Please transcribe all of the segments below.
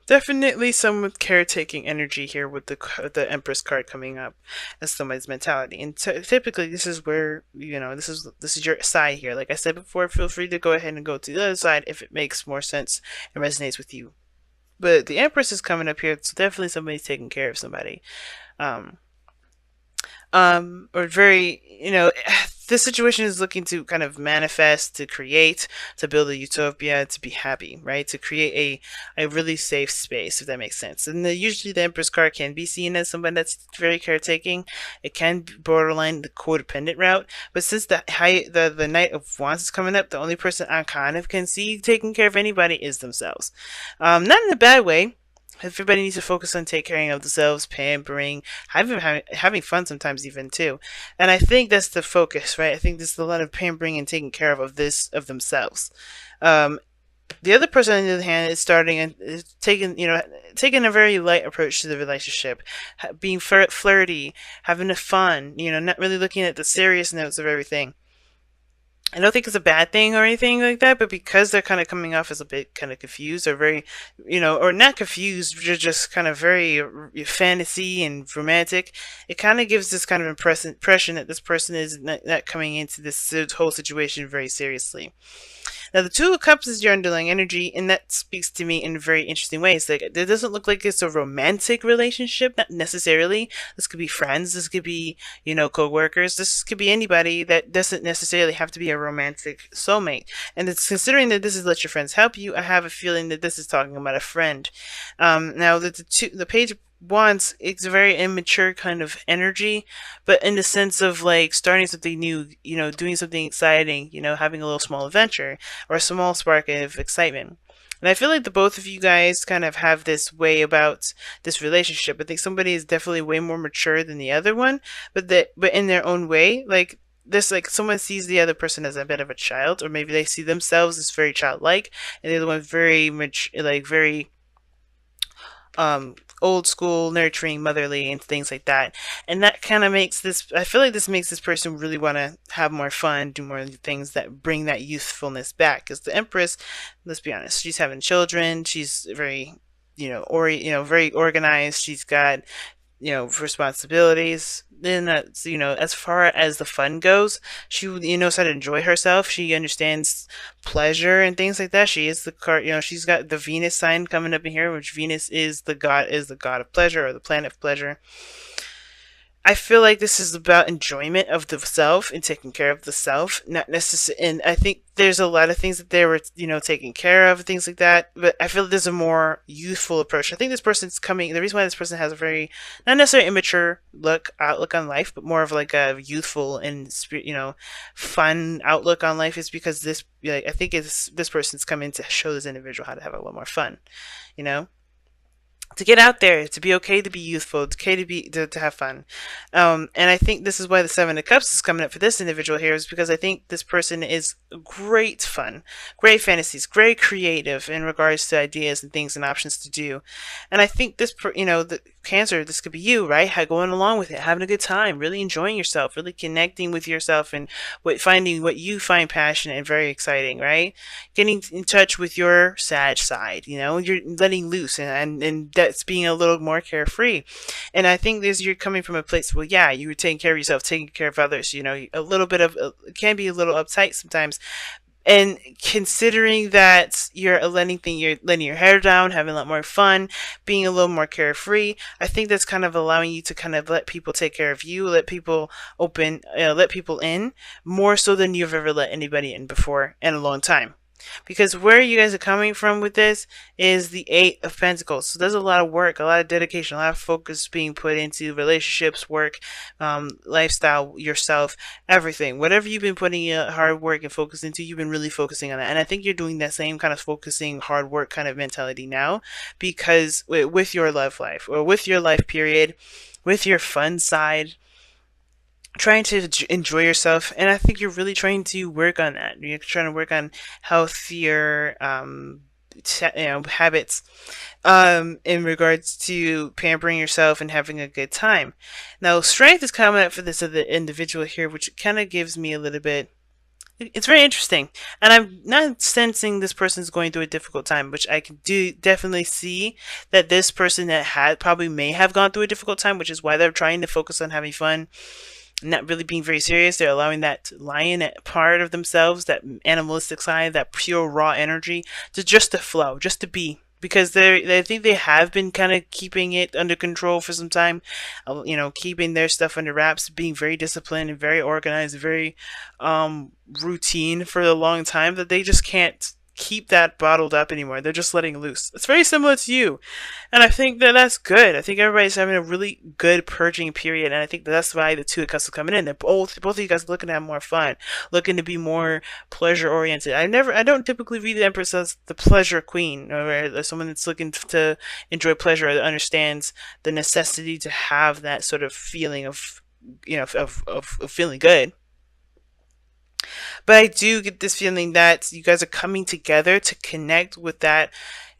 Definitely some with caretaking energy here with the Empress card coming up as somebody's mentality. And typically this is where, this is your side here. Like I said before, feel free to go ahead and go to the other side if it makes more sense and resonates with you. But the Empress is coming up here, so definitely somebody's taking care of somebody. Um, or very, this situation is looking to kind of manifest, to create, to build a utopia, to be happy, right? To create a really safe space, if that makes sense. And usually the Empress card can be seen as someone that's very caretaking. It can be borderline the codependent route. But since the Knight of Wands is coming up, the only person I kind of can see taking care of anybody is themselves. Not in a bad way. Everybody needs to focus on taking care of themselves, pampering, having fun sometimes even too. And I think that's the focus, right? I think there's a lot of pampering and taking care of themselves. Um, the other person on the other hand is starting and is taking a very light approach to the relationship, being flirty, having a fun, not really looking at the serious notes of everything. I don't think it's a bad thing or anything like that, but because they're kind of coming off as a bit kind of confused or very, or not confused, just kind of very fantasy and romantic, it kind of gives this kind of impression that this person is not coming into this whole situation very seriously. Now, the Two of Cups is your underlying energy, and that speaks to me in very interesting ways. Like, it doesn't look like it's a romantic relationship, not necessarily. This could be friends, this could be, co-workers, this could be anybody that doesn't necessarily have to be a romantic soulmate. And it's considering that this is Let Your Friends Help You, I have a feeling that this is talking about a friend. Now, the Page of Wands, it's a very immature kind of energy, but in the sense of like starting something new, doing something exciting, having a little small adventure or a small spark of excitement. And I feel like the both of you guys kind of have this way about this relationship. I think somebody is definitely way more mature than the other one, but in their own way, like this, like someone sees the other person as a bit of a child, or maybe they see themselves as very childlike, and the other one very much like very old school, nurturing, motherly, and things like that. And that kind of makes this, I feel like this makes this person really want to have more fun, do more things that bring that youthfulness back. Because the Empress, let's be honest, she's having children, she's very, very organized, she's got responsibilities. Then that's, as far as the fun goes, she, knows how to enjoy herself. She understands pleasure and things like that. She is the card, she's got the Venus sign coming up in here, which Venus is the god of pleasure, or the planet of pleasure. I feel like this is about enjoyment of the self and taking care of the self, not necessarily. And I think there's a lot of things that they were, taking care of, things like that. But I feel like there's a more youthful approach. I think this person's coming. The reason why this person has a very, not necessarily immature outlook on life, but more of like a youthful and fun outlook on life is because this, I think it's this person's coming to show this individual how to have a little more fun, you know to get out there, to be okay to be youthful, it's okay to have fun. And I think this is why the Seven of Cups is coming up for this individual here, is because I think this person is great fun, great fantasies, very creative in regards to ideas and things and options to do. And I think the Cancer, this could be you, right? Going along with it, having a good time, really enjoying yourself, really connecting with yourself, and finding what you find passionate and very exciting, right? Getting in touch with your sad side, you're letting loose, and that's being a little more carefree. And I think this, you're coming from a place, well, yeah, you were taking care of yourself, taking care of others, a little bit of, it can be a little uptight sometimes. And considering that you're letting your hair down, having a lot more fun, being a little more carefree, I think that's kind of allowing you to kind of let people take care of you, let people let people in more so than you've ever let anybody in before in a long time. Because where you guys are coming from with this is the Eight of Pentacles. So there's a lot of work, a lot of dedication, a lot of focus being put into relationships, work, lifestyle, yourself, everything. Whatever you've been putting hard work and focus into, you've been really focusing on that. And I think you're doing that same kind of focusing, hard work kind of mentality now, because with your love life, or with your life period, with your fun side, trying to enjoy yourself. And I think you're really trying to work on that. You're trying to work on healthier habits in regards to pampering yourself and having a good time. Now, strength is coming up for this other individual here, which kind of gives me a little bit It's very interesting, and I'm not sensing this person's going through a difficult time, which I can do definitely see that this person that had probably may have gone through a difficult time, which is why they're trying to focus on having fun, not really being very serious. They're allowing that lion part of themselves, that animalistic side, that pure raw energy, to flow, just to be. Because I think they have been kind of keeping it under control for some time, keeping their stuff under wraps, being very disciplined and very organized, very routine for a long time. That they just can't keep that bottled up anymore. They're just letting loose. It's very similar to you, and I think that that's good. I think everybody's having a really good purging period, and I think that's why the two of us are coming in. They're both of you guys looking to have more fun, looking to be more pleasure oriented. I don't typically read the Empress as the pleasure queen, or as someone that's looking to enjoy pleasure, or that understands the necessity to have that sort of feeling of of feeling good. But I do get this feeling that you guys are coming together to connect with that,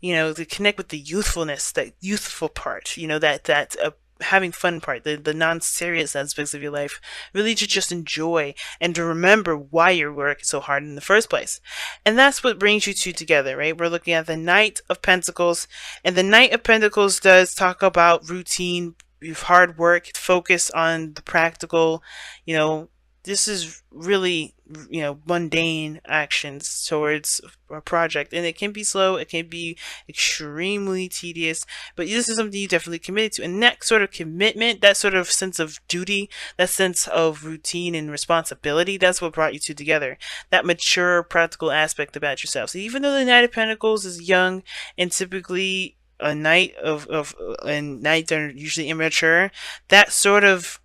to connect with the youthfulness, that youthful part, that having fun part, the non-serious aspects of your life, really to just enjoy and to remember why you're working so hard in the first place. And that's what brings you two together, right? We're looking at the Knight of Pentacles, and the Knight of Pentacles does talk about routine, hard work, focus on the practical, you know, this is really, mundane actions towards a project, and it can be slow, it can be extremely tedious, but this is something you definitely committed to, and that sort of commitment, that sort of sense of duty, that sense of routine and responsibility, that's what brought you two together. That mature practical aspect about yourself. So even though the Knight of Pentacles is young and typically a knight and knights are usually immature, that sort of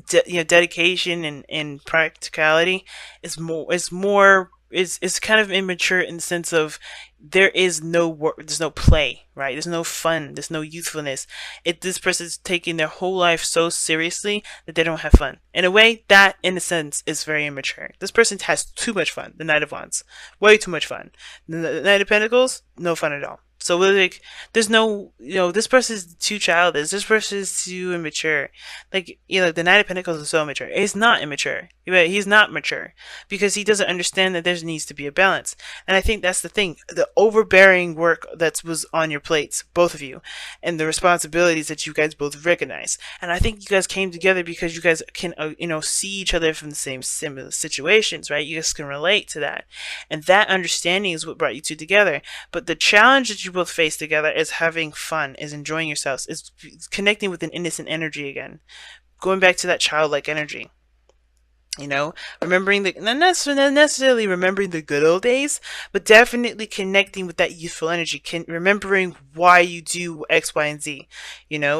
dedication and practicality is kind of immature in the sense of there is no work, there's no play, right? There's no fun, there's no youthfulness. This person's taking their whole life so seriously that they don't have fun. In a way, that in a sense is very immature. This person has too much fun. The Knight of Wands, way too much fun. The Knight of Pentacles, no fun at all. So like, there's no, this person's too childish. This person's too immature. Like, the Knight of Pentacles is so immature. He's not immature. He's not mature because he doesn't understand that there needs to be a balance. And I think that's the thing. The overbearing work that was on your plates, both of you, and the responsibilities that you guys both recognize. And I think you guys came together because you guys can, see each other from the same similar situations, right? You guys can relate to that. And that understanding is what brought you two together. But the challenge that you both face together is having fun, is enjoying yourselves, is connecting with an innocent energy again, going back to that childlike energy. Remembering not necessarily remembering the good old days, but definitely connecting with that youthful energy, remembering why you do X, Y, and Z.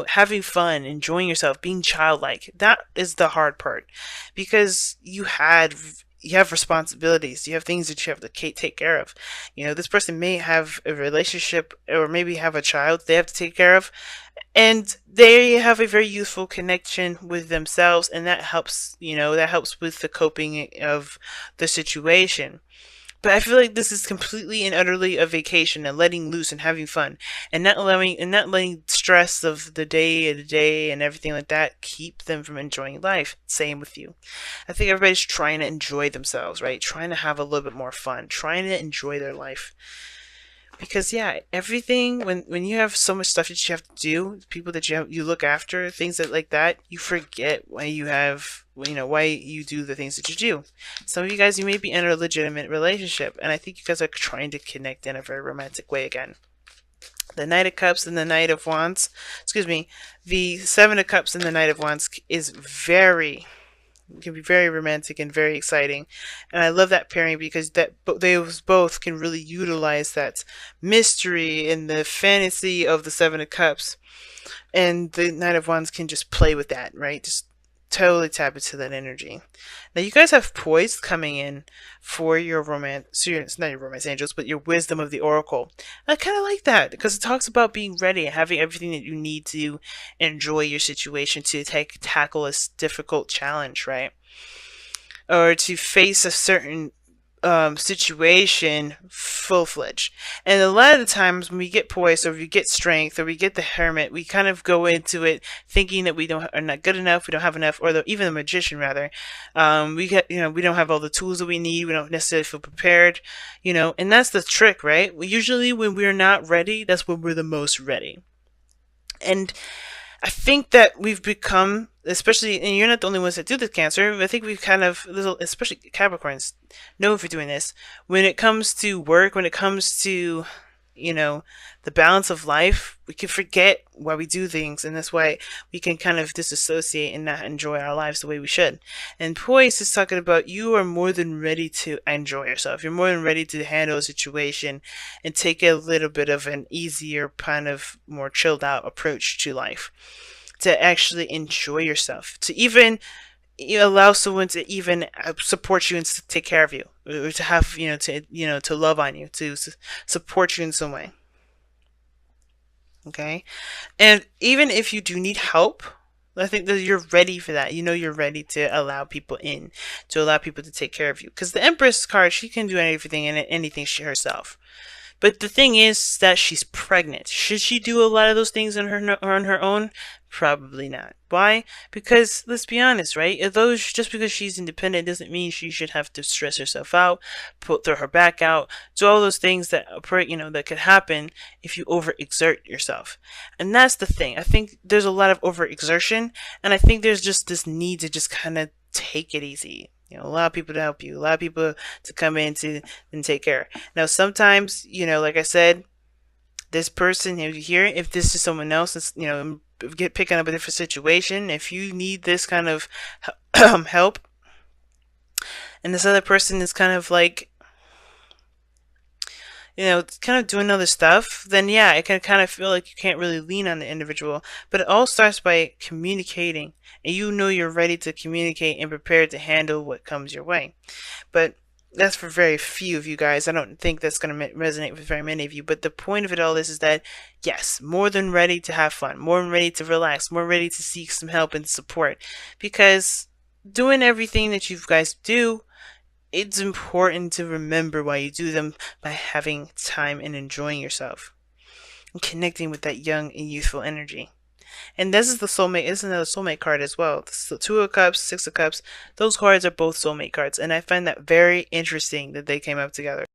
Having fun, enjoying yourself, being childlike. That is the hard part, because you have responsibilities. You have things that you have to take care of. This person may have a relationship or maybe have a child they have to take care of, and they have a very youthful connection with themselves, and that helps. That helps with the coping of the situation. But I feel like this is completely and utterly a vacation and letting loose and having fun, and not letting stress of the day and everything like that keep them from enjoying life. Same with you. I think everybody's trying to enjoy themselves, right? Trying to have a little bit more fun, trying to enjoy their life. Because yeah, everything, when you have so much stuff that you have to do, people that you look after, things that like that, you forget why why you do the things that you do. Some of you guys, you may be in a legitimate relationship, and I think you guys are trying to connect in a very romantic way again. The Knight of Cups and the Knight of Wands, excuse me, the Seven of Cups and the Knight of Wands can be very romantic and very exciting, and I love that pairing because they both can really utilize that mystery and the fantasy of the Seven of Cups, and the Knight of Wands can just play with that, right? Just totally tap into that energy. Now you guys have poise coming in for your romance, so it's not your romance angels, but your wisdom of the oracle. I kind of like that because it talks about being ready and having everything that you need to enjoy your situation, to tackle a difficult challenge, right? Or to face a certain situation full fledged. And a lot of the times when we get poise or we get strength or we get the hermit, we kind of go into it thinking that we don't are not good enough, we don't have enough, or even the magician rather. We get we don't have all the tools that we need. We don't necessarily feel prepared, and that's the trick, right? Usually when we're not ready, that's when we're the most ready. And I think that we've become, especially, and you're not the only ones that do this, Cancer. I think we've kind of, especially Capricorns, know if you're doing this. When it comes to work, when it comes to, you know, the balance of life, we can forget why we do things, and that's why we can kind of disassociate and not enjoy our lives the way we should. And Poise is talking about you are more than ready to enjoy yourself. You're more than ready to handle a situation and take a little bit of an easier, kind of more chilled out approach to life. To actually enjoy yourself, to even allow someone to even support you and take care of you, or to have to love on you, to support you in some way. Okay, and even if you do need help, I think that you're ready for that. You're ready to allow people in, to allow people to take care of you. Because the Empress card, she can do everything and anything she herself. But the thing is that she's pregnant. Should she do a lot of those things on her own? Probably not. Why? Because let's be honest, right? Although just because she's independent doesn't mean she should have to stress herself out, throw her back out, do all those things that that could happen if you overexert yourself. And that's the thing. I think there's a lot of overexertion, and I think there's just this need to just kind of take it easy. Allow people to help you, allow people to come in to and take care. Now, sometimes, like I said, this person here, if this is someone else, that's, get picking up a different situation, if you need this kind of help, and this other person is kind of like, kind of doing other stuff, then yeah, it can kind of feel like you can't really lean on the individual. But it all starts by communicating, and you're ready to communicate and prepared to handle what comes your way. But that's for very few of you guys. I don't think that's going to resonate with very many of you. But the point of it all is that, yes, more than ready to have fun, more than ready to relax, more ready to seek some help and support. Because doing everything that you guys do, it's important to remember why you do them by having time and enjoying yourself and connecting with that young and youthful energy. And this is the soulmate. This is another soulmate card as well. So Two of Cups, Six of Cups. Those cards are both soulmate cards, and I find that very interesting that they came up together.